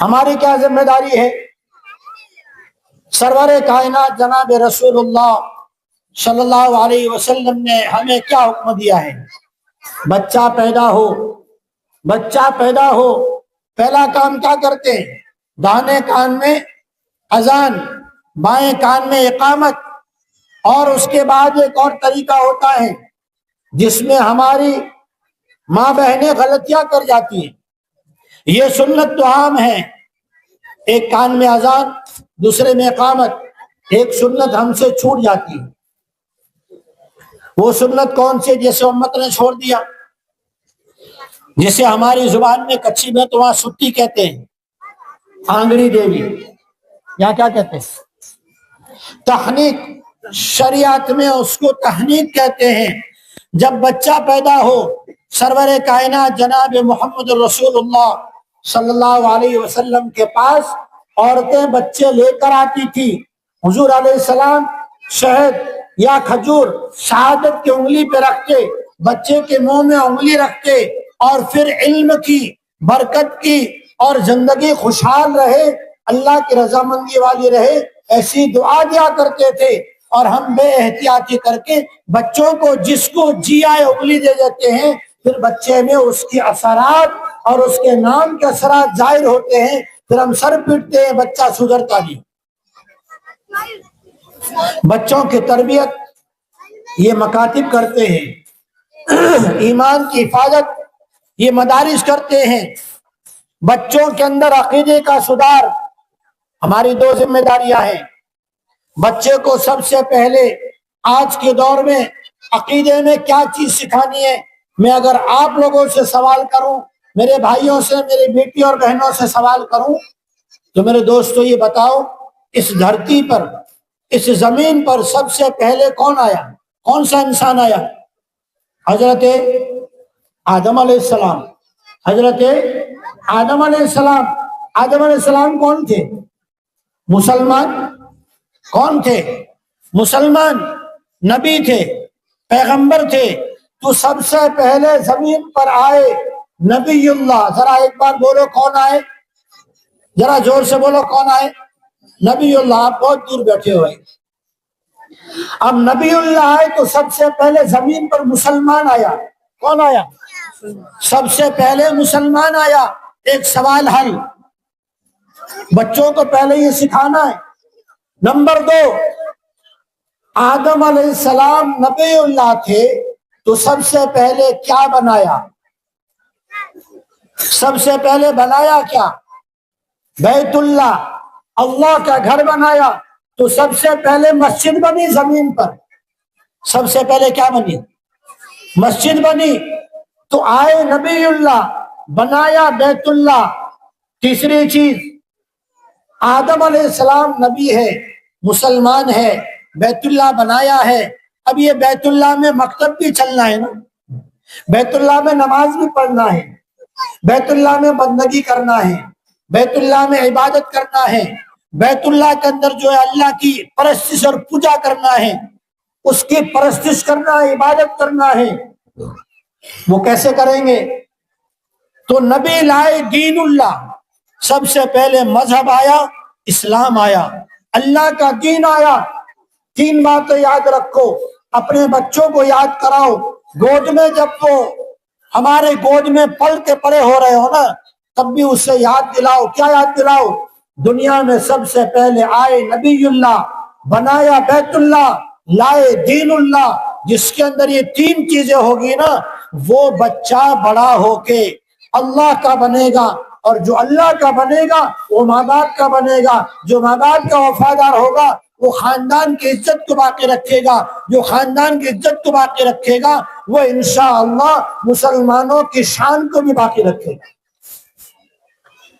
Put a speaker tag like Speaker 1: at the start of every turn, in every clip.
Speaker 1: ہماری کیا ذمہ داری ہے؟ سرور کائنات جناب رسول اللہ صلی اللہ علیہ وسلم نے ہمیں کیا حکم دیا ہے؟ بچہ پیدا ہو پہلا کام کیا کرتے ہیں؟ داہنے کان میں اذان، بائیں کان میں اقامت، اور اس کے بعد ایک اور طریقہ ہوتا ہے جس میں ہماری ماں بہنیں غلطیاں کر جاتی ہیں۔ یہ سنت تو عام ہے، ایک کان میں اذان دوسرے میں اقامت، ایک سنت ہم سے چھوٹ جاتی ہے۔ وہ سنت کون سی جیسے امت نے چھوڑ دیا؟ جسے ہماری زبان میں کچھی میں تو وہاں سٹی کہتے ہیں، آنگڑی دیوی، یا کیا کہتے ہیں؟ تحنیک، شریعت میں اس کو تحنیک کہتے ہیں۔ جب بچہ پیدا ہو، سرور کائنات جناب محمد رسول اللہ صلی اللہ علیہ وسلم کے پاس عورتیں بچے لے کر آتی تھی۔ حضور علیہ السلام شہد یا کھجور شہادت کی انگلی پہ رکھتے، بچے کے منہ میں انگلی رکھتے، اور پھر علم کی برکت کی اور زندگی خوشحال رہے، اللہ کی رضامندی والی رہے، ایسی دعا دیا کرتے تھے۔ اور ہم بے احتیاطی کر کے بچوں کو جس کو جی آئے انگلی دے دیتے ہیں، پھر بچے میں اس کی اثرات اور اس کے نام کے اثرات ظاہر ہوتے ہیں، پھر ہم سر پیٹتے ہیں، بچہ سدھرتا نہیں۔ بچوں کی تربیت یہ مکاتب کرتے ہیں، ایمان کی حفاظت یہ مدارس کرتے ہیں، بچوں کے اندر عقیدے کا سدھار۔ ہماری دو ذمہ داریاں ہیں۔ بچے کو سب سے پہلے آج کے دور میں عقیدے میں کیا چیز سکھانی ہے؟ میں اگر آپ لوگوں سے سوال کروں، میرے بھائیوں سے، میری بیٹی اور بہنوں سے سوال کروں، تو میرے دوستو یہ بتاؤ، اس دھرتی پر، اس زمین پر سب سے پہلے کون آیا؟ کون سا انسان آیا؟ حضرت آدم علیہ السلام۔ حضرت آدم علیہ السلام۔ آدم علیہ السلام کون تھے؟ مسلمان۔ کون تھے؟ مسلمان، نبی تھے، پیغمبر تھے۔ تو سب سے پہلے زمین پر آئے نبی اللہ۔ ذرا ایک بار بولو کون آئے؟ ذرا زور سے بولو کون آئے؟ نبی اللہ۔ آپ بہت دور بیٹھے ہوئے۔ اب نبی اللہ آئے تو سب سے پہلے زمین پر مسلمان آیا۔ کون آیا؟ سب سے پہلے مسلمان آیا۔ ایک سوال حل، بچوں کو پہلے یہ سکھانا ہے۔ نمبر 2، آدم علیہ السلام نبی اللہ تھے تو سب سے پہلے کیا بنایا؟ سب سے پہلے بنایا کیا؟ بیت اللہ، اللہ کا گھر بنایا۔ تو سب سے پہلے مسجد بنی زمین پر۔ سب سے پہلے کیا بنی؟ مسجد بنی۔ تو آئے نبی اللہ، بنایا بیت اللہ۔ تیسری چیز، آدم علیہ السلام نبی ہے، مسلمان ہے، بیت اللہ بنایا ہے۔ اب یہ بیت اللہ میں مکتب بھی چلنا ہے نا، بیت اللہ میں نماز بھی پڑھنا ہے، بیت اللہ میں بندگی کرنا ہے، بیت اللہ میں عبادت کرنا ہے، بیت اللہ کے اندر جو ہے اللہ کی پرستش اور پوجا کرنا ہے، اس کی پرستش کرنا ہے، عبادت کرنا ہے۔ وہ کیسے کریں گے؟ تو نبی لائے دین اللہ۔ سب سے پہلے مذہب آیا، اسلام آیا، اللہ کا دین آیا۔ 3 باتیں یاد رکھو، اپنے بچوں کو یاد کراؤ۔ گود میں جب وہ ہمارے گود میں پل کے پڑے ہو رہے ہو نا، تب بھی اسے یاد دلاؤ۔ کیا یاد دلاؤ؟ دنیا میں سب سے پہلے آئے نبی اللہ، بنایا بیت اللہ، لائے دین اللہ۔ جس کے اندر یہ 3 چیزیں ہوگی نا، وہ بچہ بڑا ہو کے اللہ کا بنے گا، اور جو اللہ کا بنے گا وہ ماں باپ کا بنے گا۔ جو ماں باپ کا وفادار ہوگا وہ خاندان کی عزت کو باقی رکھے گا، جو خاندان کی عزت کو باقی رکھے گا وہ انشاءاللہ مسلمانوں کی شان کو بھی باقی رکھے گا۔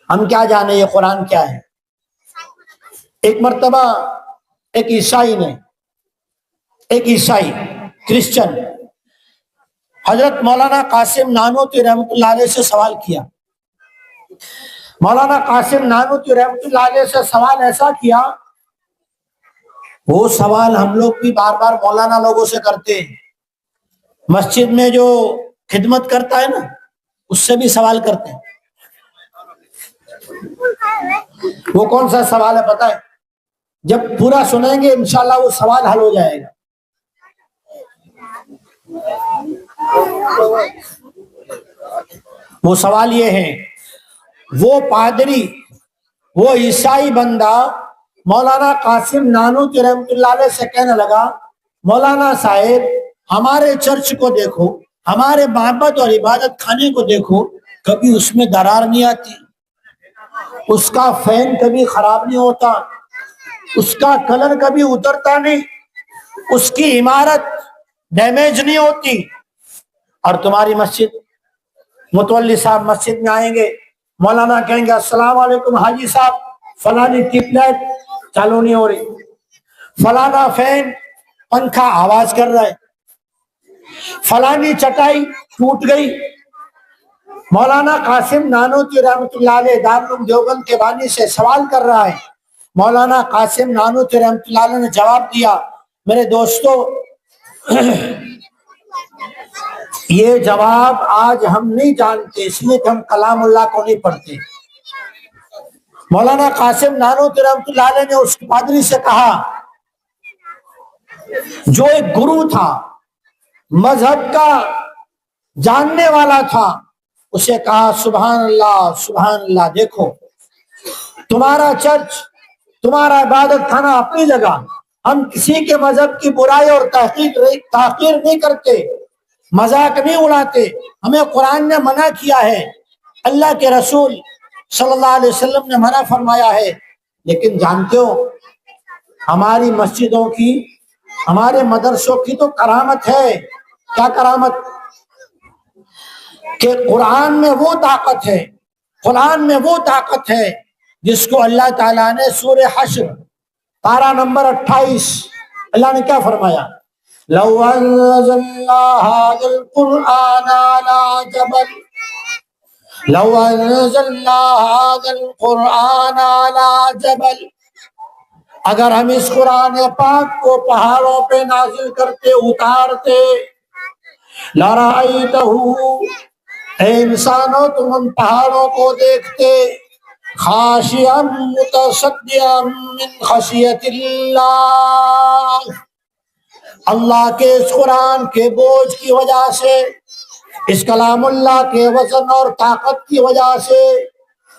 Speaker 1: ہم کیا جانے یہ قرآن کیا ہے؟ ایک مرتبہ ایک عیسائی کرسچن حضرت مولانا قاسم نانوتوی رحمۃ اللہ علیہ سے سوال کیا۔ مولانا قاسم نانوتوی رحمۃ اللہ علیہ سے سوال ایسا کیا، وہ سوال ہم لوگ بھی بار بار مولانا لوگوں سے کرتے ہیں، مسجد میں جو خدمت کرتا ہے نا اس سے بھی سوال کرتے ہیں۔ وہ کون سا سوال ہے پتہ ہے؟ جب پورا سنیں گے انشاءاللہ وہ سوال حل ہو جائے گا. وہ سوال یہ ہے، وہ پادری، وہ عیسائی بندہ مولانا قاسم نانوتوی رحمۃ اللہ علیہ سے کہنے لگا، مولانا صاحب ہمارے چرچ کو دیکھو، ہمارے محبت اور عبادت خانے کو دیکھو، کبھی اس میں درار نہیں آتی، اس کا فین کبھی خراب نہیں ہوتا، اس کا کلر کبھی اترتا نہیں، اس کی عمارت ڈیمیج نہیں ہوتی. اور تمہاری مسجد، متولی صاحب مسجد میں آئیں گے، مولانا کہیں گے السلام علیکم حاجی صاحب، فلانی ٹیپ لائٹ چالو نہیں ہو رہی، فلانا فین پنکھا آواز کر رہا ہے، فلانی چٹائی ٹوٹ گئی. مولانا قاسم نانوتوی رحمۃ اللہ علیہ دارالعلوم دیوبند کے بانی سے سوال کر رہا ہے. مولانا قاسم نانوتوی رحمۃ اللہ علیہ نے جواب دیا. میرے دوستو، یہ جواب آج ہم نہیں جانتے، اس لیے کہ ہم کلام اللہ کو نہیں پڑھتے. مولانا قاسم نانوتوی رحمۃ اللہ علیہ نے اس پادری سے کہا جو ایک گرو تھا، مذہب کا جاننے والا تھا، اسے کہا سبحان اللہ سبحان اللہ، دیکھو تمہارا چرچ، تمہارا عبادت خانہ اپنی جگہ، ہم کسی کے مذہب کی برائی اور تحقیر نہیں کرتے، مذاق نہیں اڑاتے. ہمیں قرآن نے منع کیا ہے، اللہ کے رسول صلی اللہ علیہ وسلم نے منع فرمایا ہے. لیکن جانتے ہو ہماری مسجدوں کی، ہمارے مدرسوں کی تو کرامت ہے. کیا کرامت؟ کہ قرآن میں وہ طاقت ہے، قرآن میں وہ طاقت ہے جس کو اللہ تعالیٰ نے سورہ حشر پارہ نمبر 28 اللہ نے کیا فرمایا؟ لو انزلنا هذا القرآن على جبل، لو انزلنا هذا القرآن على جبل، اگر ہم اس قرآن پاک کو پہاڑوں پہ نازل کرتے، اتارتے، لرأيته، اے انسانوں تم ان پہاڑوں کو دیکھتے، خاشعا متصدعا من خشیت اللہ، اللہ کے اس قرآن کے بوجھ کی وجہ سے، اس کلام اللہ کے وزن اور طاقت کی وجہ سے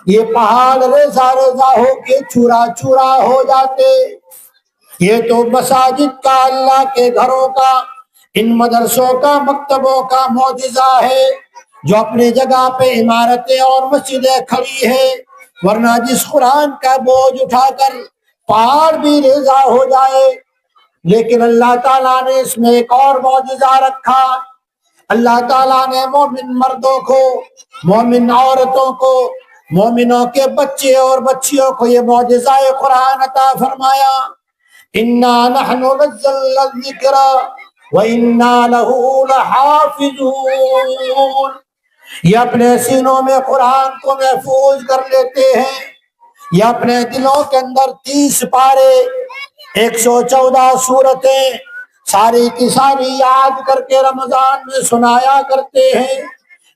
Speaker 1: یہ پہاڑ ریزہ ریزہ ہو کے چورا چورا ہو جاتے. یہ تو مساجد کا، اللہ کے گھروں کا، ان مدرسوں کا، مکتبوں کا معجزہ ہے جو اپنی جگہ پہ عمارتیں اور مسجدیں کھڑی ہیں. ورنہ جس قرآن کا بوجھ اٹھا کر پہاڑ بھی ریزہ ہو جائے، لیکن اللہ تعالیٰ نے اس میں ایک اور معجزہ رکھا. اللہ تعالیٰ نے مومن مردوں کو، مومن عورتوں کو، مومنوں کے بچے اور بچیوں کو یہ معجزہ قرآن عطا فرمایا. انا نحن نزلنا الذکر وَإِنَّا لَهُ لَحَافِظُونَ، یہ اپنے سینوں میں قرآن کو محفوظ کر لیتے ہیں، یہ اپنے دلوں کے اندر 30 پارے، 114 سورتیں ساری کی ساری یاد کر کے رمضان میں سنایا کرتے ہیں،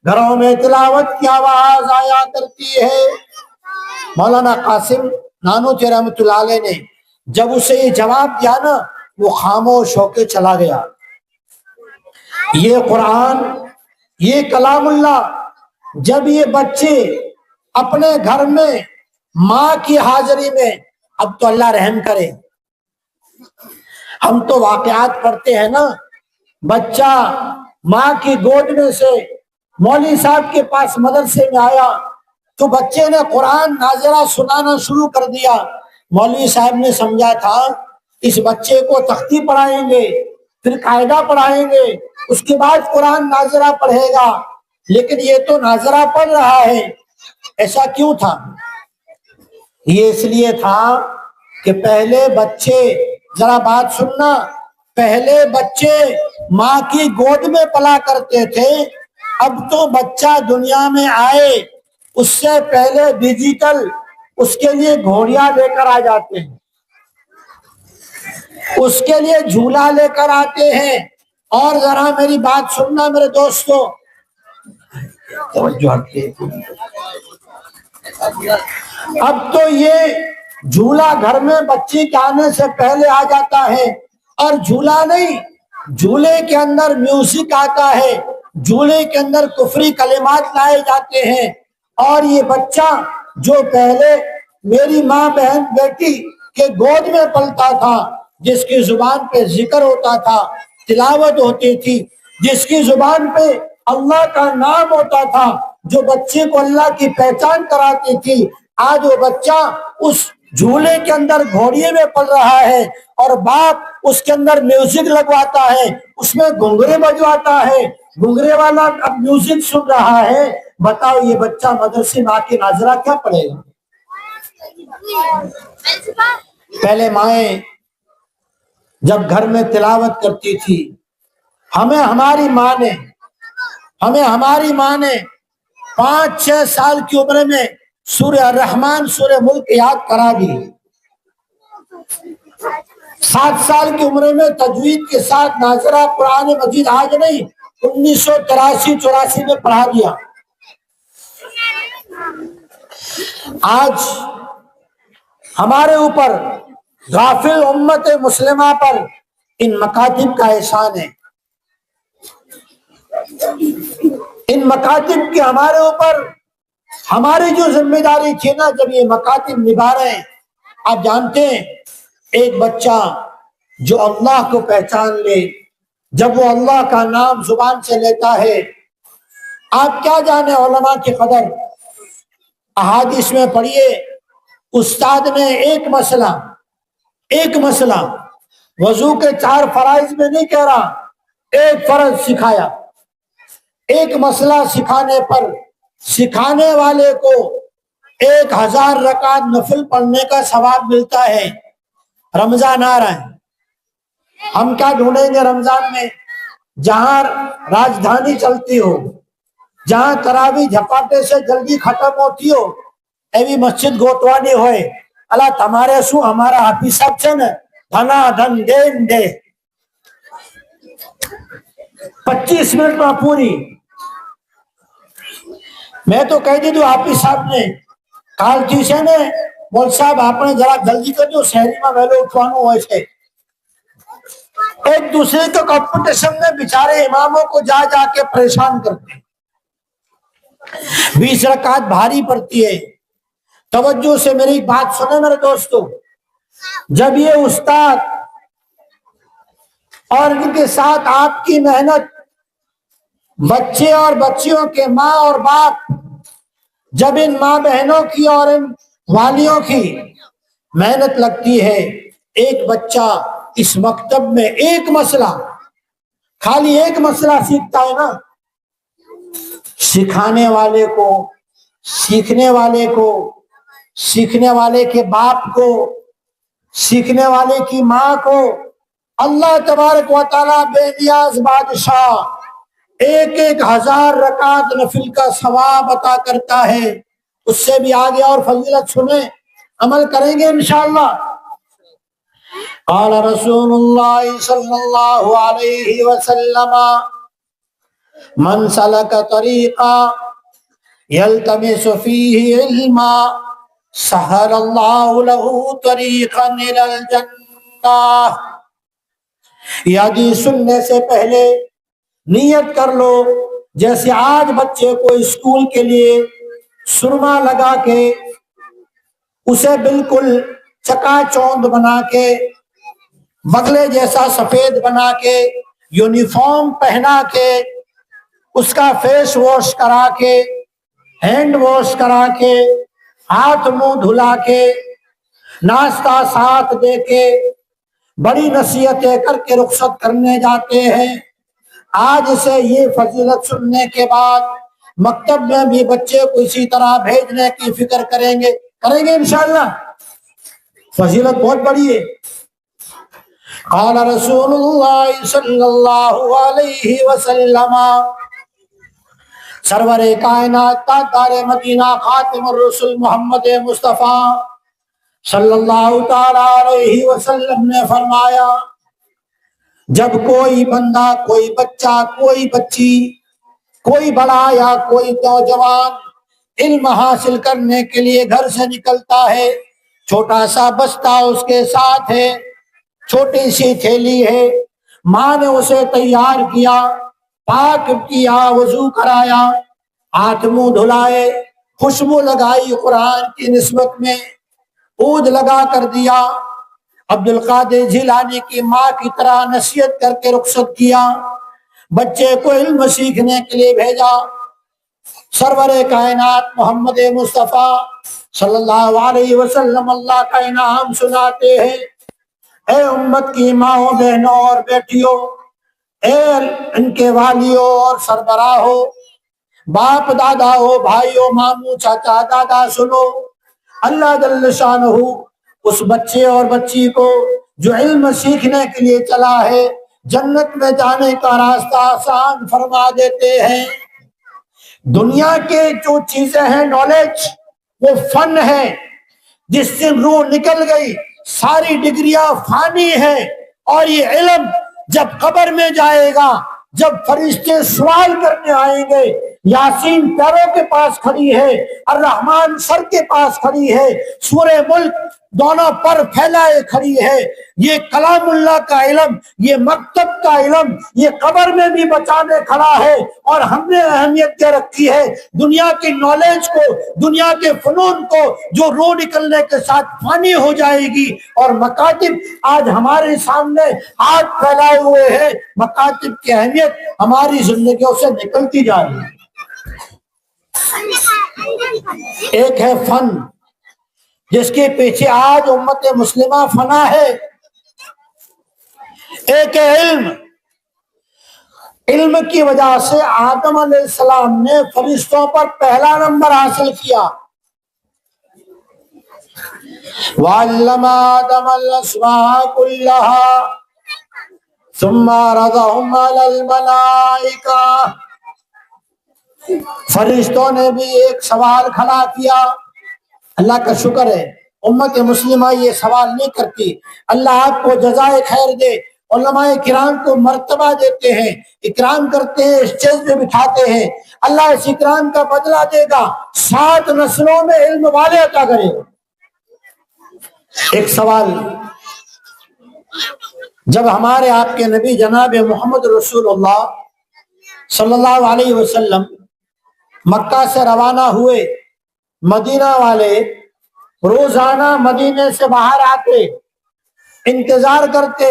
Speaker 1: گھروں میں تلاوت کی آواز آیا کرتی ہے. مولانا قاسم نانوتوی رحمۃ اللہ علیہ نے جب اسے یہ جواب دیا نا، وہ خاموش ہو کے چلا گیا. یہ قرآن، یہ کلام اللہ، جب یہ بچے اپنے گھر میں ماں کی حاضری میں، اب تو اللہ رحم کرے، ہم تو واقعات پڑھتے ہیں نا، بچہ ماں کی گود میں سے مولوی صاحب کے پاس مدرسے میں آیا تو بچے نے قرآن ناظرہ سنانا شروع کر دیا. مولوی صاحب نے سمجھا تھا اس بچے کو تختی پڑھائیں گے، پھر قاعدہ پڑھائیں گے، اس کے بعد قرآن ناظرہ پڑھے گا، لیکن یہ تو ناظرہ پڑھ رہا ہے. ایسا کیوں تھا؟ یہ اس لیے تھا کہ پہلے بچے، ذرا بات سننا، پہلے بچے ماں کی گود میں پلا کرتے تھے، اب تو بچہ دنیا میں آئے اس سے پہلے ڈیجیٹل اس کے لیے گھوڑیاں لے کر آ جاتے ہیں، اس کے لیے جھولا لے کر آتے ہیں. اور ذرا میری بات سننا میرے دوستو، اب تو یہ جھولا گھر میں بچے کے آنے سے پہلے آ جاتا ہے، اور جھولا نہیں، جھولے کے اندر میوزک آتا ہے، جھولے کے اندر کفری کلمات لائے جاتے ہیں، اور یہ بچہ جو پہلے میری ماں بہن بیٹی کے گود میں پلتا تھا، جس کی زبان پہ ذکر ہوتا تھا، تلاوت ہوتی تھی، جس کی زبان پہ اللہ کا نام ہوتا تھا، جو بچے کو اللہ کی پہچان کراتی تھی، آج وہ بچہ اس جھولے کے اندر گھوڑیے میں پل رہا ہے، اور باپ اس کے اندر میوزک لگواتا ہے، اس میں گھنگرے بجواتا ہے، گھنگرے والا اب میوزک سن رہا ہے۔ بتاؤ یہ بچہ مدرسے میں آ کے ناظرہ کیا پڑھے گا؟ پہلے مائیں جب گھر میں تلاوت کرتی تھی، ہمیں ہماری ماں نے 5-6 سال کی عمر میں سورہ الرحمن، سورہ ملک یاد کرا دی، 7 سال کی عمر میں تجوید کے ساتھ ناظرہ قرآن مجید، آج نہیں 1983-84 میں پڑھا دیا۔ آج ہمارے اوپر، غافل امت مسلمہ پر ان مکاتب کا احسان ہے، ان مکاتب کی ہمارے اوپر ہماری جو ذمہ داری تھی نا، جب یہ مکاتب نبھا رہے ہیں۔ آپ جانتے ہیں ایک بچہ جو اللہ کو پہچان لے، جب وہ اللہ کا نام زبان سے لیتا ہے، آپ کیا جانے علماء کی قدر، احادیث میں پڑھیے، استاد نے ایک مسئلہ وضو کے 4 فرائض میں نہیں کہہ رہا، ایک فرض سکھایا، ایک مسئلہ سکھانے پر سکھانے والے کو 1000 رکعت نفل پڑھنے کا ثواب ملتا ہے۔ رمضان آ رہا ہے، ہم کیا ڈھونڈیں گے رمضان میں؟ جہاں راجدھانی چلتی ہو، جہاں تراویح جھپاٹے سے جلدی ختم ہوتی ہو، ایوی مسجد گوتوانی ہوئے، اللہ تمہارے سو ہمارا حافظ صاحب سے نا دھنا دھن دین دے، 25 منٹ میں پوری۔ میں تو کہہ دی تو حافظ صاحب نے کال تھی سے نے، مول صاحب آپ نے ذرا جلدی کر دو، شہری میں ویلو اٹھوانو ویسے ایک دوسرے کے کمپٹیشن میں بیچارے اماموں کو جا جا کے پریشان کرتے ہیں۔ 20 رکعت بھاری پڑتی ہے۔ توجہ سے میری بات سنیں میرے دوستو، جب یہ استاد اور ان کے ساتھ آپ کی محنت، بچے اور بچیوں کے ماں اور باپ، جب ان ماں بہنوں کی اور ان والیوں کی محنت لگتی ہے، ایک بچہ اس مکتب میں ایک مسئلہ، خالی ایک مسئلہ سیکھتا ہے نا، سکھانے والے کو، سیکھنے والے کو، سیکھنے والے کے باپ کو، سیکھنے والے کی ماں کو اللہ تبارک و تعالیٰ بے نیاز بادشاہ 1000 رکعت نفل کا ثواب عطا کرتا ہے۔ اس سے بھی آگے اور فضیلت سنیں، عمل کریں گے انشاءاللہ۔ قال رسول اللہ صلی اللہ علیہ وسلم من سلک طریقا یلتمس فیہ علما سہل اللہ له طریقا الی الجنہ۔ یہ حدیث سننے سے پہلے نیت کر لو، جیسے آج بچے کو اسکول کے لیے سرما لگا کے، اسے بالکل چکا چوند بنا کے، بگلے جیسا سفید بنا کے، یونیفارم پہنا کے، اس کا فیس واش کرا کے، ہینڈ واش کرا کے، ہاتھ منہ دھلا کے، ناشتہ ساتھ دے کے، بڑی نصیحتیں کر کے رخصت کرنے جاتے ہیں۔ آج سے یہ فضیلت سننے کے بعد مکتب میں بھی بچے کو اسی طرح بھیجنے کی فکر کریں گے انشاءاللہ۔ فضیلت بہت بڑی ہے۔ قال رسول اللہ صلی اللہ علیہ وسلم، سرور کائنات تاجدار مدینہ خاتم الرسل محمد مصطفیٰ صلی اللہ تعالی علیہ وسلم نے فرمایا، جب کوئی بندہ، کوئی بچہ، کوئی بچی، کوئی بڑا یا کوئی نوجوان علم حاصل کرنے کے لیے گھر سے نکلتا ہے، چھوٹا سا بستہ اس کے ساتھ ہے، چھوٹی سی تھیلی ہے، ماں نے اسے تیار کیا، پاک کیا، وضو کرایا، ہاتھ منہ دھلائے، خوشبو لگائی قرآن کی نسبت میں، عود لگا کر دیا، عبد القادر جیلانی کی ماں کی طرح نصیحت کر کے رخصت کیا، بچے کو علم سیکھنے کے لیے بھیجا۔ سرور کائنات محمد مصطفیٰ صلی اللہ علیہ وسلم اللہ کا انعام سناتے ہیں، اے امت کی ماؤں، بہنوں اور بیٹیوں، اے ان کے والیوں اور سربراہوں، باپ دادا ہو، بھائیوں، ماموں، چاچا، دادا، سنو، اللہ جل شانہ اس بچے اور بچی کو جو علم سیکھنے کے لیے چلا ہے، جنت میں جانے کا راستہ آسان فرما دیتے ہیں۔ دنیا کے جو چیزیں ہیں، نالج، وہ فن ہے، جس سے روح نکل گئی، ساری ڈگریاں فانی ہے، اور یہ علم جب قبر میں جائے گا، جب فرشتے سوال کرنے آئیں گے، یاسین پیروں کے پاس کھڑی ہے، الرحمن سر کے پاس کھڑی ہے، سورہ ملک دونوں پر پھیلائے کھڑی ہے، یہ کلام اللہ کا علم، یہ مکتب کا علم، یہ قبر میں بھی بچانے کھڑا ہے، اور ہم نے اہمیت دے رکھی ہے دنیا کی نالج کو، دنیا کے فنون کو، جو روح نکلنے کے ساتھ فانی ہو جائے گی۔ اور مکاتب آج ہمارے سامنے ہاتھ پھیلائے ہوئے ہیں، مکاتب کی اہمیت ہماری زندگیوں سے نکلتی جا رہی ہے۔ ایک ہے فن، جس کے پیچھے آج امت مسلمہ فنا ہے، ایک ہے علم۔ علم کی وجہ سے آدم علیہ السلام نے فرشتوں پر پہلا نمبر حاصل کیا۔ وَعَلَّمَ آدَمَ الْأَسْمَاءَ كُلَّهَا ثُمَّ عَرَضَهُمْ عَلَى الْمَلَائِكَةِ۔ فرشتوں نے بھی ایک سوال کھڑا کیا۔ اللہ کا شکر ہے امت مسلمہ یہ سوال نہیں کرتی، اللہ آپ کو جزائے خیر دے، علماء کرام کو مرتبہ دیتے ہیں، اکرام کرتے ہیں، اسٹیج پہ بٹھاتے ہیں، اللہ اس اکرام کا بدلہ دے گا، 7 نسلوں میں علم والے عطا کرے گا۔ ایک سوال، جب ہمارے آپ کے نبی جناب محمد رسول اللہ صلی اللہ علیہ وسلم مکہ سے روانہ ہوئے، مدینہ والے روزانہ مدینے سے باہر آتے، انتظار کرتے،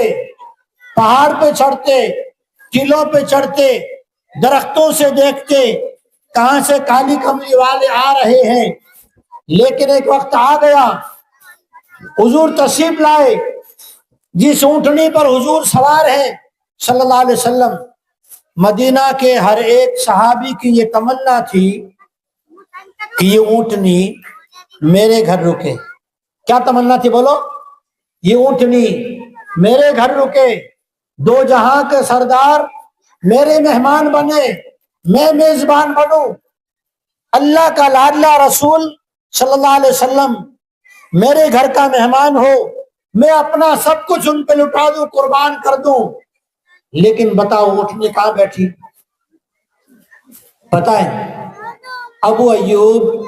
Speaker 1: پہاڑ پہ چڑھتے، ٹیلوں پہ چڑھتے، درختوں سے دیکھتے کہاں سے کالی کملی والے آ رہے ہیں۔ لیکن ایک وقت آ گیا، حضور تشریف لائے، جس اونٹنی پر حضور سوار ہیں صلی اللہ علیہ وسلم، مدینہ کے ہر ایک صحابی کی یہ تمنا تھی کہ یہ اونٹنی میرے گھر رکے۔ کیا تمنا تھی بولو؟ یہ اونٹنی میرے گھر رکے، 2 جہاں کے سردار میرے مہمان بنے، میں میزبان بنوں، اللہ کا لاڈلا رسول صلی اللہ علیہ وسلم میرے گھر کا مہمان ہو، میں اپنا سب کچھ ان پہ لٹا دوں، قربان کر دوں۔ لیکن بتاؤ اونٹنی کہاں بیٹھی؟ بتائیں، ابو ایوب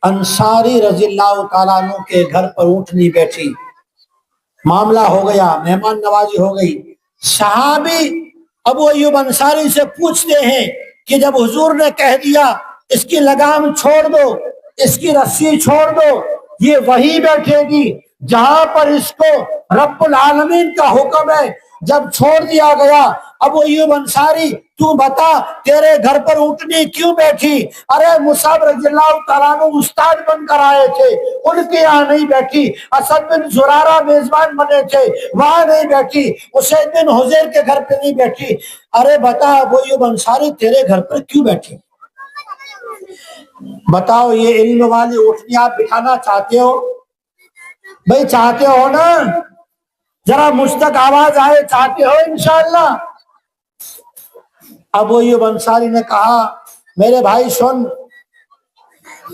Speaker 1: انصاری رضی اللہ تعالیٰ عنہ کے گھر پر اونٹنی بیٹھی، معاملہ ہو گیا، مہمان نوازی ہو گئی۔ صحابی ابو ایوب انصاری سے پوچھتے ہیں کہ جب حضور نے کہہ دیا اس کی لگام چھوڑ دو، اس کی رسی چھوڑ دو، یہ وہی بیٹھے گی جہاں پر اس کو رب العالمین کا حکم ہے، جب چھوڑ دیا گیا، ابو ایوب انصاری تو بتا تیرے گھر پر اونٹنی کیوں بیٹھی؟ ارے مصعب رضی اللہ تعالیٰ عنہ استاد بن کر آئے تھے، ان کے یہاں نہیں بیٹھی، اسد بن زرارہ میزبان بنے تھے، وہاں نہیں بیٹھی، اسید بن حضیر کے گھر پہ نہیں بیٹھی، ارے بتا ابو ایوب انصاری تیرے گھر پر کیوں بیٹھی؟ بتاؤ یہ علم والی اونٹنی آپ بٹھانا چاہتے ہو؟ بھئی چاہتے ہو نا؟ ذرا مجھ تک آواز آئے، چاہتے ہو انشاءاللہ؟ ابو ایوب انصاری نے کہا میرے بھائی سن،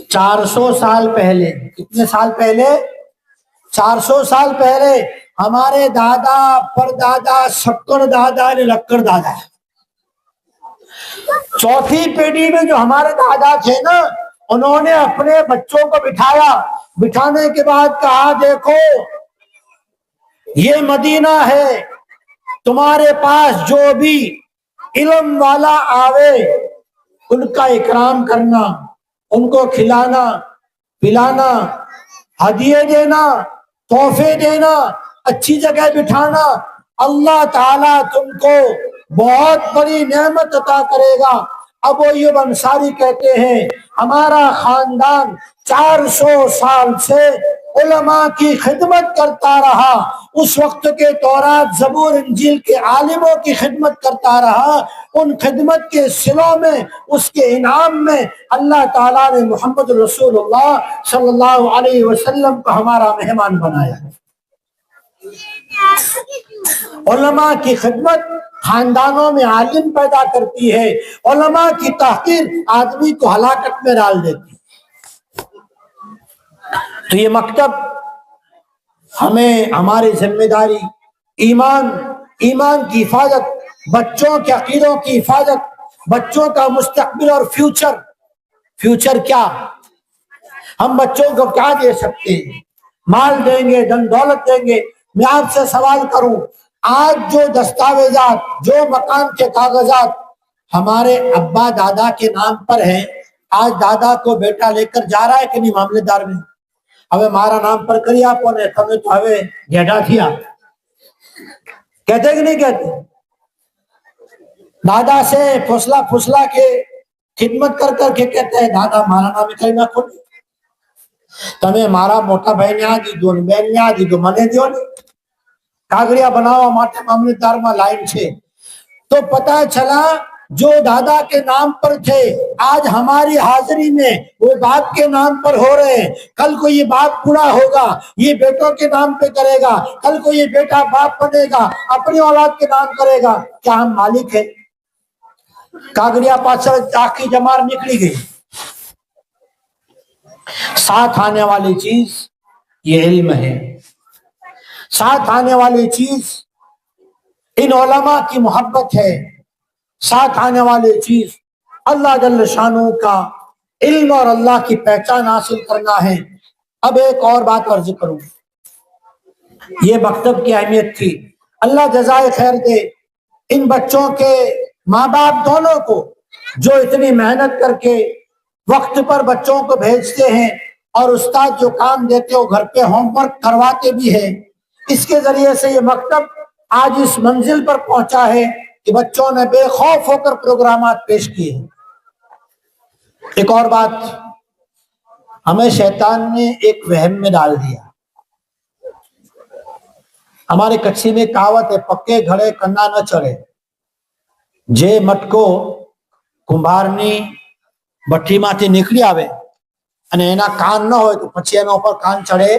Speaker 1: 400 سال پہلے، کتنے سال پہلے؟ 400 سال پہلے ہمارے دادا پردادا شکر دادا نے لکڑ دادا ہے، چوتھی پیڑھی میں جو ہمارے دادا تھے نا، انہوں نے اپنے بچوں کو بٹھایا، بٹھانے کے بعد کہا دیکھو یہ مدینہ ہے، تمہارے پاس جو بھی علم والا آوے ان کا اکرام کرنا، ان کو کھلانا پلانا، ہدیے دینا، تحفے دینا، اچھی جگہ بٹھانا، اللہ تعالیٰ تم کو بہت بڑی نعمت عطا کرے گا۔ ابو ایوب انصاری کہتے ہیں ہمارا خاندان 400 سال سے علماء کی خدمت کرتا رہا، اس وقت کے تورات زبور انجیل کے عالموں کی خدمت کرتا رہا، ان خدمت کے صلوں میں، اس کے انعام میں اللہ تعالیٰ نے محمد رسول اللہ صلی اللہ علیہ وسلم کو ہمارا مہمان بنایا ہے۔ علماء کی خدمت خاندانوں میں عالم پیدا کرتی ہے، علماء کی تحقیر آدمی کو ہلاکت میں ڈال دیتی ہے۔ تو یہ مکتب ہمیں ہماری ذمہ داری ایمان کی حفاظت، بچوں کے عقیدوں کی حفاظت، بچوں کا مستقبل اور فیوچر کیا، ہم بچوں کو کیا دے سکتے ہیں؟ مال دیں گے، دن دولت دیں گے؟ میں آپ سے سوال کروں، آج جو دستاویزات، جو مکان کے کاغذات ہمارے ابا دادا کے نام پر ہیں، آج دادا کو بیٹا لے کر جا رہا ہے کہ نہیں معاملے دار میں؟ ہمیں ہمارا نام پر کری آپ نے تمہیں تو ہمیں گھیڑا تھیا کہتے کہ نہیں کہتے؟ دادا سے پھسلا کے خدمت کر کے کہتے ہیں دادا ہمارا نام کرینا کھول تمہیں ہمارا موٹا بہن یہاں دی دو بہن یہاں دی دو منے دیو نہیں کاغڑیاں بناو ماٹے معاملے دار میں لائن سے۔ تو پتہ چلا جو دادا کے نام پر تھے آج ہماری حاضری میں وہ باپ کے نام پر ہو رہے ہیں، کل کو یہ باپ بوڑھا ہوگا یہ بیٹوں کے نام پہ کرے گا، کل کو یہ بیٹا باپ بنے گا اپنی اولاد کے نام کرے گا۔ کیا ہم مالک ہیں؟ کاغڑیاں پاچھل آخری جمار نکلی گئی۔ ساتھ آنے والی چیز یہ علم ہے، ساتھ آنے والی چیز ان علماء کی محبت ہے، ساتھ آنے والی چیز اللہ جل شانہ کا علم اور اللہ کی پہچان حاصل کرنا ہے۔ اب ایک اور بات عرض کروں، یہ مکتب کی اہمیت تھی، اللہ جزائے خیر دے ان بچوں کے ماں باپ دونوں کو جو اتنی محنت کر کے وقت پر بچوں کو بھیجتے ہیں اور استاد جو کام دیتے وہ گھر پہ ہوم ورک کرواتے بھی ہیں، اس کے ذریعے سے یہ مکتب آج اس منزل پر پہنچا ہے کہ بچوں نے بے خوف ہو کر پروگرامات پیش کیے ہیں۔ ایک اور بات، ہمیں شیطان نے ایک وہم میں ڈال دیا۔ ہمارے کچھی میں کہاوت ہے پکے گھڑے کنا نہ چڑھے، جے مٹکو کمبارنی بٹھی ماتی نکلی آوے અને એના કાન ન હોય તો પછી એના ઉપર કાન ચડે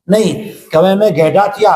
Speaker 1: નહીં કે હવે મેં ઘેડા થયા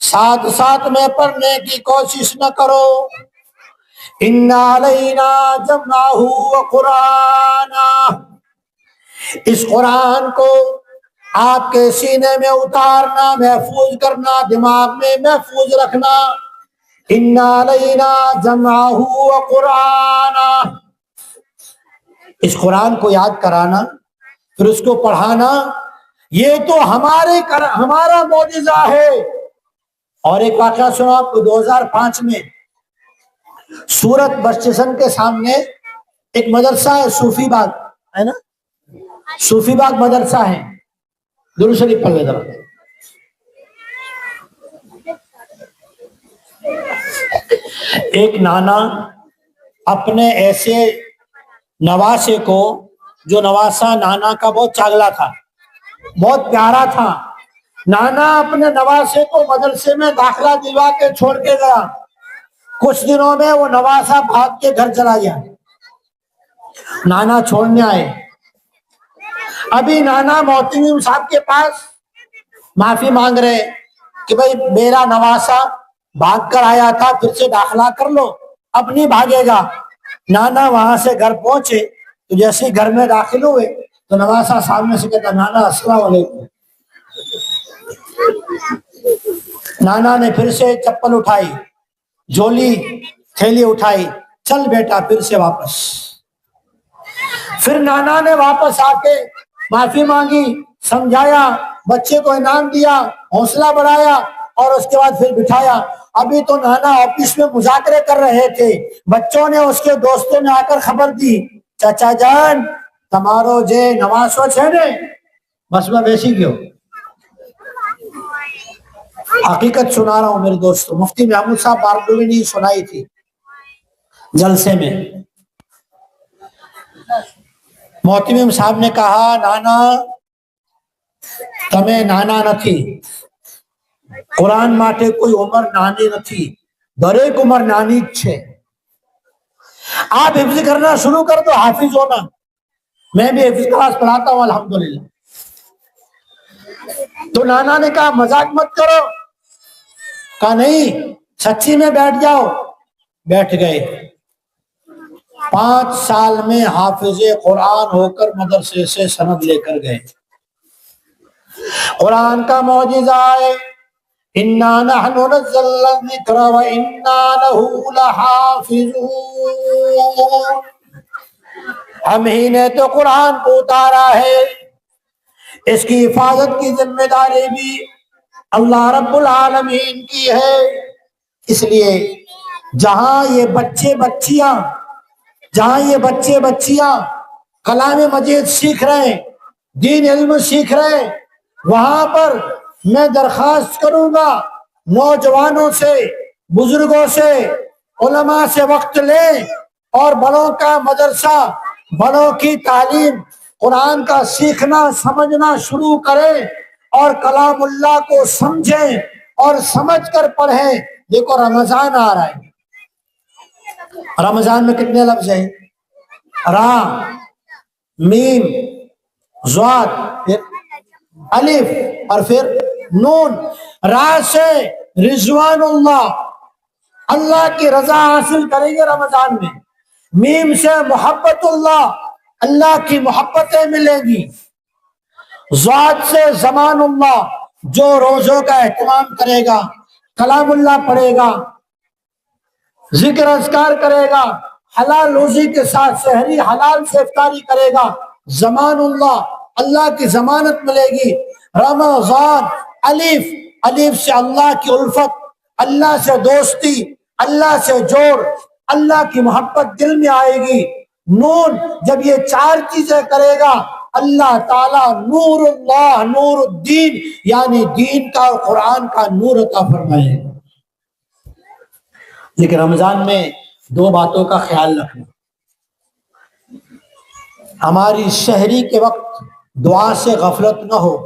Speaker 1: ساتھ ساتھ میں پڑھنے کی کوشش نہ کرو. اِنَّ عَلَيْنَا جَمْعَهُ وَقُرْآنَهُ، اس قرآن کو آپ کے سینے میں اتارنا، محفوظ کرنا، دماغ میں محفوظ رکھنا. اِنَّ عَلَيْنَا جَمْعَهُ وَقُرْآنَهُ، اس قرآن کو یاد کرانا، پھر اس کو پڑھانا، یہ تو ہمارا معجزہ ہے. اور ایک واقعہ سنا آپ کو. 2005 میں سورت بس اسٹیشن کے سامنے ایک مدرسہ ہے، صوفی باغ ہے نا، صوفی باغ مدرسہ ہے. درود شریف پڑھ لے ذرا. ایک نانا اپنے ایسے نواسے کو، جو نواسا نانا کا بہت چاگلا تھا، بہت پیارا تھا، نانا اپنے نواسے کو مدرسے میں داخلہ دلوا کے چھوڑ کے گیا. کچھ دنوں میں وہ نواسا بھاگ کے گھر چلا گیا. نانا چھوڑنے آئے. ابھی نانا محتمم صاحب کے پاس معافی مانگ رہے کہ بھائی میرا نواسا بھاگ کر آیا تھا، پھر سے داخلہ کر لو، اب نہیں بھاگے گا. نانا وہاں سے گھر پہنچے تو جیسے ہی گھر میں داخل ہوئے تو نواسا سامنے سے کہتا، نانا السلام علیکم. نانا نے پھر سے چپل اٹھائی، جھولی تھیلی اٹھائی، چل بیٹا پھر سے واپس. پھر نانا نے واپس آ کے معافی مانگی، سمجھایا، بچے کو انعام دیا، حوصلہ بڑھایا، اور اس کے بعد پھر بٹھایا. ابھی تو نانا آفس میں مذاکرے کر رہے تھے، بچوں نے، اس کے دوستوں نے آ کر خبر دی، چچا جان تمہارو جے نواسو چھے نے. بس میں بیسی کیوں حقیقت سنا رہا ہوں میرے دوستوں. مفتی محمود صاحب باردوی نے سنائی تھی جلسے میں. محتمم صاحب نے کہا، نانا تمہیں نانا نتھی، قرآن ماٹے کوئی عمر نانی نتھی، دریک عمر نانی چھے. آپ حفظ کرنا شروع کر دو، حافظ ہونا. میں بھی حفظ کلاس پڑھاتا ہوں الحمدللہ. تو نانا نے کہا مذاق مت کرو. کہا نہیں، سچی میں بیٹھ جاؤ. بیٹھ گئے. 5 سال میں حافظ قرآن ہو کر مدرسے سے سند لے کر گئے. قرآن کا معجزہ ہے. اِنَّا نَحْنُ نَزَّلْنَا الذِّكْرَ وَإِنَّا لَهُ لَحَافِظُونَ. ہم ہی نے تو قرآن کو اتارا ہے، اس کی حفاظت کی ذمہ داری بھی اللہ رب العالمین کی ہے. اس لیے جہاں یہ بچے بچیاں کلام مجید سیکھ رہے ہیں، دین علم سیکھ رہے ہیں، وہاں پر میں درخواست کروں گا نوجوانوں سے، بزرگوں سے، علماء سے وقت لیں اور بڑوں کا مدرسہ، بڑوں کی تعلیم، قرآن کا سیکھنا سمجھنا شروع کریں اور کلام اللہ کو سمجھیں اور سمجھ کر پڑھیں. دیکھو رمضان آ رہا ہے، رمضان میں کتنے لفظ ہیں؟ را، میم، ضاد، پھر الف اور پھر نون. را سے رضوان اللہ، اللہ کی رضا حاصل کریں گے رمضان میں. میم سے محبت اللہ، اللہ کی محبتیں ملیں گی. ضاد سے زمان اللہ، جو روزوں کا اہتمام کرے گا، کلام اللہ پڑھے گا، ذکر اذکار کرے گا، حلال روزی کے ساتھ سحری حلال سے افطاری کرے گا، زمان اللہ، اللہ کی ضمانت ملے گی. رمضان، الف، الف سے اللہ کی الفت، اللہ سے دوستی، اللہ سے جوڑ، اللہ کی محبت دل میں آئے گی. نون، جب یہ 4 چیزیں کرے گا اللہ تعالیٰ نور اللہ، نور الدین، یعنی دین کا اور قرآن کا نور عطا فرمائے گا. لیکن رمضان میں 2 باتوں کا خیال رکھنا. ہماری سحری کے وقت دعا سے غفلت نہ ہو.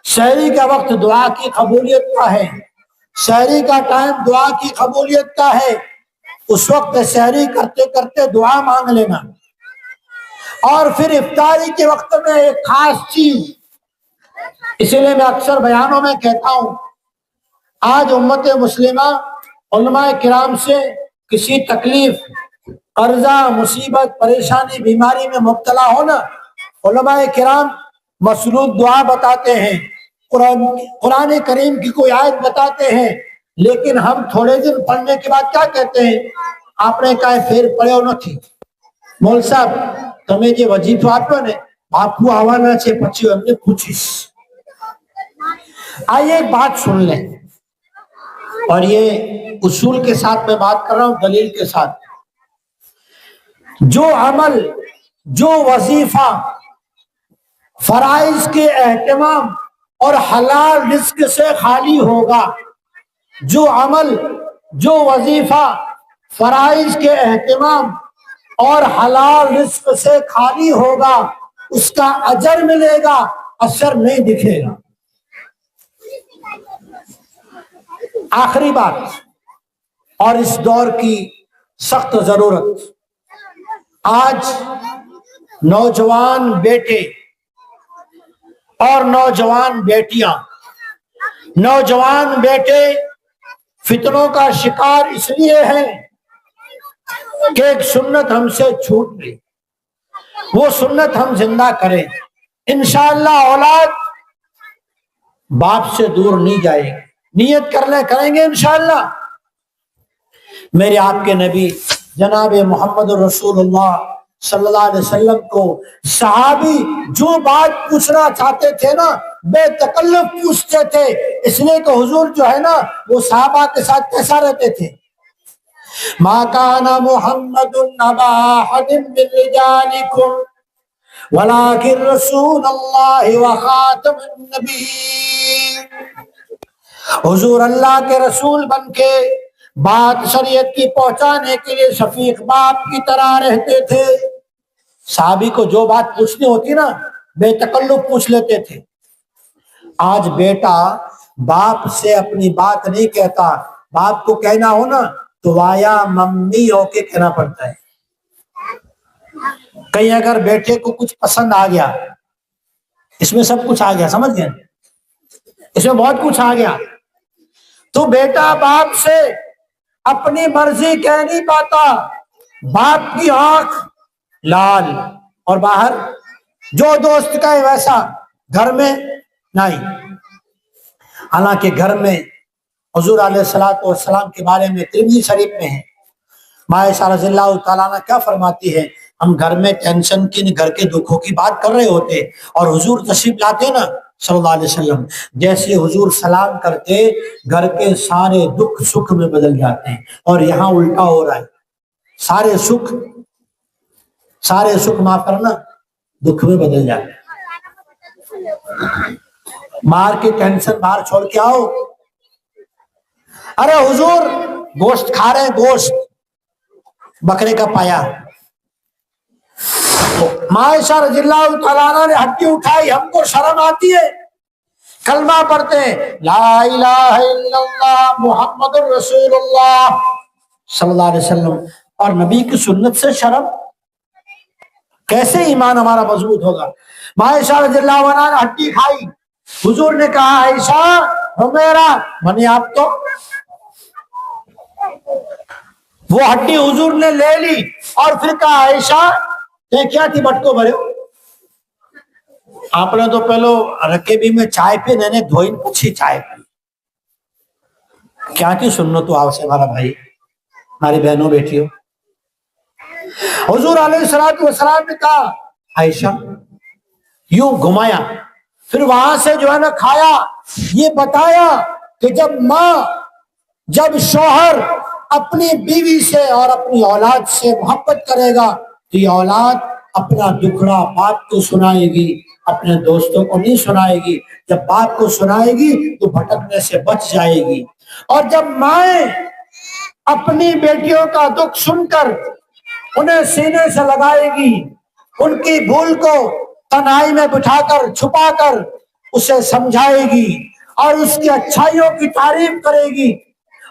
Speaker 1: سحری کا وقت دعا کی قبولیت کا ہے، سحری کا ٹائم دعا کی قبولیت کا ہے. اس وقت سحری کرتے کرتے دعا مانگ لینا. اور پھر افطاری کے وقت میں ایک خاص چیز، اسی لیے میں اکثر بیانوں میں کہتا ہوں آج امت مسلمہ علماء کرام سے کسی تکلیف، قرضہ، مصیبت، پریشانی، بیماری میں مبتلا ہونا، علماء کرام مسرود دعا بتاتے ہیں، قرآن کریم کی کوئی آیت بتاتے ہیں، لیکن ہم تھوڑے دن پڑھنے کے بعد کیا کہتے ہیں؟ آپ نے کہا پھر پڑھے ہو نہ تھی مول صاحب تمہیں جو وظیفہ آپ نے آپ کو آوانا سے پچھی ہم نے پوچھیس۔ آئیے ایک بات سن لیں، اور یہ اصول کے ساتھ میں بات کر رہا ہوں، دلیل کے ساتھ۔ جو عمل، جو وظیفہ فرائض کے اہتمام اور حلال رزق سے خالی ہوگا، جو عمل، جو وظیفہ فرائض کے اہتمام اور حلال رزق سے خالی ہوگا، اس کا اجر ملے گا، اثر نہیں دکھے گا۔ آخری بات اور اس دور کی سخت ضرورت، آج نوجوان بیٹے اور نوجوان بیٹیاں، نوجوان بیٹے فتنوں کا شکار اس لیے ہیں کہ ایک سنت ہم سے چھوٹ گئی، وہ سنت ہم زندہ کریں۔ انشاءاللہ اولاد باپ سے دور نہیں جائے گی، نیت کریں گے انشاءاللہ۔ میرے آپ کے نبی جناب محمد رسول اللہ صلی اللہ علیہ وسلم کو صحابی جو بات پوچھنا چاہتے تھے نا بے تکلف پوچھتے تھے، اس لیے کہ حضور جو ہے نا وہ صحابہ کے ساتھ کیسا رہتے تھے؟ ما کان محمد ابا احد من رجالکم ولکن رسول اللہ وخاتم النبیین۔ حضور اللہ کے رسول بن کے بات شریعت کی پہنچانے کے لیے شفیق باپ کی طرح رہتے تھے۔ صحابی کو جو بات پوچھنی ہوتی نا بے تکلف پوچھ لیتے تھے۔ آج بیٹا باپ سے اپنی بات نہیں کہتا، باپ کو کہنا ہو نا تو وایا ممی ہو کے کہنا پڑتا ہے۔ کہیں اگر بیٹے کو کچھ پسند آ گیا، اس میں سب کچھ آ گیا، سمجھ گئے، اس میں بہت کچھ آ گیا، تو بیٹا باپ سے اپنی مرضی کہہ نہیں پاتا، باپ کی آنکھ لال اور باہر جو دوست کا ہے ویسا، گھر میں نہیں۔ حالانکہ گھر میں حضور علیہ الصلوۃ والسلام کے بارے میں ترمذی شریف میں ہے، عائشہ رضی اللہ تعالیٰ عنہ کیا فرماتی ہے، ہم گھر میں ٹینشن کی، گھر کے دکھوں کی بات کر رہے ہوتے اور حضور تشریف لاتے نا صلی اللہ علیہ وسلم، جیسے حضور سلام کرتے گھر کے سارے دکھ سکھ میں بدل جاتے ہیں، اور یہاں الٹا ہو رہا ہے، سارے سکھ معاف کرنا دکھ میں بدل جاتے ہیں۔ مار کے ٹینشن باہر چھوڑ کے آؤ، ارے حضور گوشت کھا رہے ہیں، گوشت بکرے کا پایا، عائشہ رضی اللہ تعالیٰ عنہ نے ہڈی اٹھائی، ہم کو شرم آتی ہے، کلمہ پڑھتے ہیں لا الہ الا اللہ محمد رسول اللہ صلی اللہ علیہ وسلم، اور نبی کی سنت سے شرم، کیسے ایمان ہمارا مضبوط ہوگا؟ عائشہ رضی اللہ عنہ نے ہڈی کھائی، حضور نے کہا عائشہ ہمیرا منی، آپ تو وہ ہڈی حضور نے لے لی اور پھر کہا عائشہ یہ کیا تھی بٹکو بھرے ہو؟ آپ نے تو پہلو رکیبی میں چائے پی، میں نے دھوئی پوچھی چائے پی کیا تھی سنت، آپ سے ہمارا بھائی، ہماری بہنوں بیٹیوں۔ حضور علیہ الصلوۃ والسلام نے کہا عائشہ، یوں گھمایا، پھر وہاں سے جو ہے نا کھایا، یہ بتایا کہ جب شوہر اپنی بیوی سے اور اپنی اولاد سے محبت کرے گا تو یہ اولاد اپنا دکھڑا باپ کو سنائے گی، اپنے دوستوں کو نہیں سنائے گی، جب باپ کو سنائے گی تو بھٹکنے سے بچ جائے گی، اور جب مائیں اپنی بیٹیوں کا دکھ سن کر انہیں سینے سے لگائے گی، ان کی بھول کو تنہائی میں بٹھا کر چھپا کر اسے سمجھائے گی اور اس کی اچھائیوں کی تعریف کرے گی،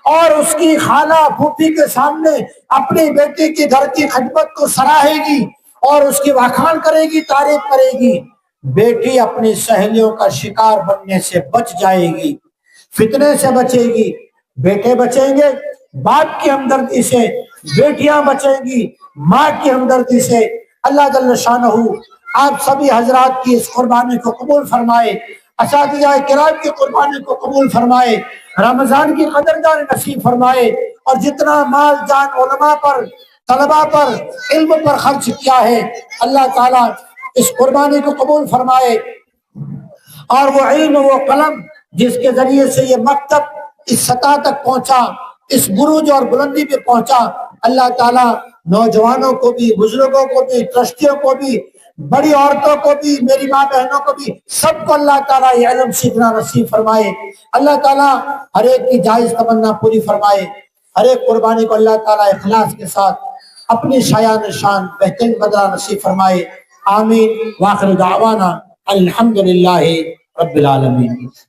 Speaker 1: اور اس کی خالہ پھوپھی کے سامنے اپنی بیٹی کی گھر کی خدمت کو سراہے گی اور اس کی بخان کرے گی، تعریف کرے گی، بیٹی اپنی سہیلیوں کا شکار بننے سے بچ جائے گی۔ فتنے سے بچے گی، بیٹے بچیں گے باپ کی ہمدردی سے، بیٹیاں بچیں گی ماں کی ہمدردی سے۔ اللہ جل شانہ آپ سبھی حضرات کی اس قربانی کو قبول فرمائے، اساتذہ کرام کی قربانی کو قبول فرمائے، رمضان کی قدردانی نصیب فرمائے، اور جتنا مال جان علماء پر، طلباء پر، علم پر خرچ کیا ہے اللہ تعالیٰ اس قربانی کو قبول فرمائے، اور وہ علم وہ قلم جس کے ذریعے سے یہ مکتب اس سطح تک پہنچا، اس بروج اور بلندی پہ پہنچا، اللہ تعالیٰ نوجوانوں کو بھی، بزرگوں کو بھی، ٹرسٹیوں کو بھی، بڑی عورتوں کو بھی، میری ماں بہنوں کو بھی، سب کو اللہ تعالیٰ یہ علم سیکھنا نصیب فرمائے۔ اللہ تعالیٰ ہر ایک کی جائز تمنا پوری فرمائے، ہر ایک قربانی کو اللہ تعالیٰ اخلاص کے ساتھ اپنی شایان شان بہترین بدلہ نصیب فرمائے۔ آمین۔ وآخر دعوانا الحمدللہ رب العالمین۔